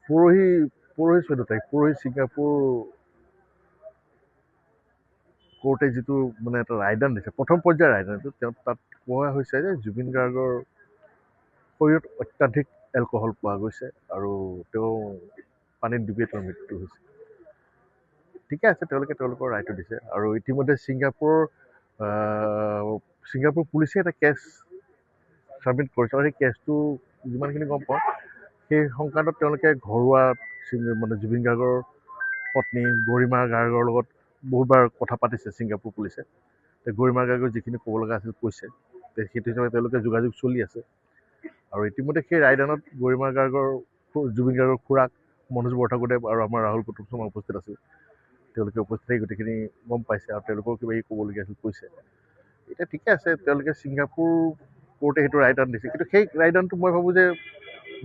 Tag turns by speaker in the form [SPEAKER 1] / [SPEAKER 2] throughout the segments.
[SPEAKER 1] পৰহি পৰহি 14 তাৰিখ পৰহি ছিংগাপুৰ কোৰ্টে যিটো মানে এটা ৰায়দান দিছে প্ৰথম পৰ্যায়ৰ ৰায়দানটো তেওঁ তাত কোৱা হৈছে যে জুবিন গাৰ্গৰ শৰীৰত অত্যাধিক এলকহল পোৱা গৈছে আৰু তেওঁ পানীত ডুবিয়ে তেওঁৰ মৃত্যু হৈছে ঠিকে আছে তেওঁলোকে তেওঁলোকৰ ৰায়টো দিছে আৰু ইতিমধ্যে ছিংগাপুৰ পুলিচে এটা কেছ ছাবমিট কৰিছে আৰু সেই কেছটো যিমানখিনি গম পাওঁ সেই সংক্ৰান্তত তেওঁলোকে ঘৰুৱা মানে জুবিন গাৰ্গৰ পত্নী গৰিমা গাৰ্গৰ লগত বহুতবাৰ কথা পাতিছে ছিংগাপুৰ পুলিচে গৰিমা গাৰ্গৰ যিখিনি ক'ব লগা আছিল কৈছে সেইটো হিচাপে তেওঁলোকে যোগাযোগ চলি আছে আৰু ইতিমধ্যে সেই ৰায়দানত গৰিমা গাৰ্গৰ জুবিন গাৰ্গৰ খুৰাক মনোজ বৰঠাকুৰদেৱ আৰু আমাৰ ৰাহুল কুতুব শৰ্মা উপস্থিত আছিল তেওঁলোকে উপস্থিত থাকি গোটেইখিনি গম পাইছে আৰু তেওঁলোকৰ কিবা ক'বলগীয়া আছিল কৈছে এতিয়া ঠিকে আছে তেওঁলোকে ছিংগাপুৰ কোৰ্টে সেইটো ৰায়দান দিছে কিন্তু সেই ৰায়দানটো মই ভাবোঁ যে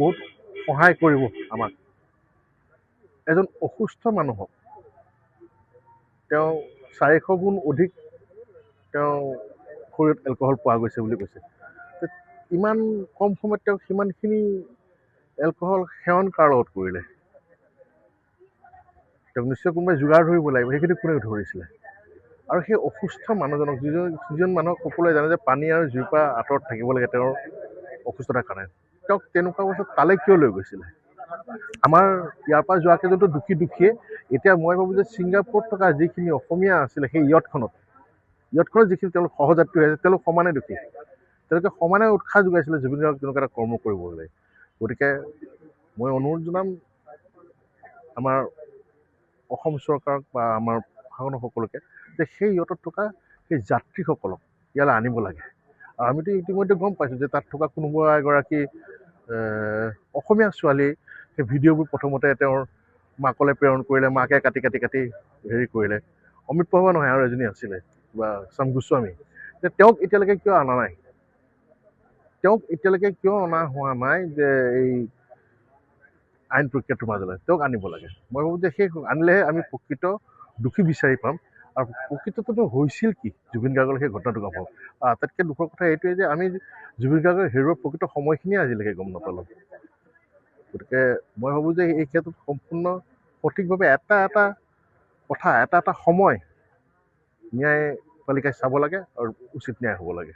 [SPEAKER 1] বহুত সহায় কৰিব আমাক এজন অসুস্থ মানুহক তেওঁ 400 গুণ অধিক তেওঁ শৰীৰত এলকহল পোৱা গৈছে বুলি কৈছে ইমান কম সময়ত তেওঁ সিমানখিনি এলকহল সেৱন কাৰ লগত কৰিলে তেওঁক নিশ্চয় কোনোবাই যোগাৰ ধৰিব লাগিব সেইখিনি কোনে ধৰিছিলে আৰু সেই অসুস্থ মানুহজনক যিজন মানুহক সকলোৱে জানে যে পানী আৰু জুইৰ পৰা আঁতৰত থাকিব লাগে তেওঁৰ অসুস্থতাৰ কাৰণে তেওঁক তেনেকুৱা অৱস্থাত তালৈ কিয় লৈ গৈছিলে আমাৰ ইয়াৰ পৰা যোৱা কেইজনতো দুখীয়ে এতিয়া মই ভাবোঁ যে ছিংগাপুৰত থকা যিখিনি অসমীয়া আছিলে সেই ইয়টখনত যিখিনি তেওঁলোক সহযাত্ৰী হৈ আছে তেওঁলোক সমানে দুখী তেওঁলোকে সমানে উৎসাহ যোগাইছিলে জুবিন গাৰ্গক তেনেকুৱা এটা কৰ্ম কৰিবলৈ গতিকে মই অনুৰোধ জনাম আমাৰ অসম চৰকাৰক বা আমাৰ প্ৰশাসনসকলকে যে সেই ইয়টত থকা সেই যাত্ৰীসকলক ইয়ালৈ আনিব লাগে আৰু আমিতো ইতিমধ্যে গম পাইছোঁ যে তাত থকা কোনোবা এগৰাকী অসমীয়া ছোৱালী সেই ভিডিঅ'বোৰ প্ৰথমতে তেওঁৰ মাকলৈ প্ৰেৰণ কৰিলে মাকে কাটি হেৰি কৰিলে অমিত প্ৰভা নহয় আৰু এজনী আছিলে বা চাম গোস্বামী যে তেওঁক এতিয়ালৈকে কিয় অনা নাই হোৱা নাই যে এই আইন প্ৰক্ৰিয়াটোৰ মাজলৈ তেওঁক আনিব লাগে মই ভাবোঁ যে সেই আনিলেহে আমি প্ৰকৃত দোষী বিচাৰি পাম আৰু প্ৰকৃতটো হৈছিল কি জুবিন গাৰ্গৰ সেই ঘটনাটো গম পাম আটাইতকৈ দুখৰ কথা এইটোৱে যে আমি জুবিন গাৰ্গৰ হেৰুৱাৰ প্ৰকৃত সময়খিনিয়ে আজিলৈকে গম নাপালোঁ গতিকে মই ভাবোঁ যে এই ক্ষেত্ৰত সম্পূৰ্ণ সঠিকভাৱে এটা কথা এটা সময় ন্যায়পালিকাই চাব লাগে আৰু উচিত ন্যায় হ'ব লাগে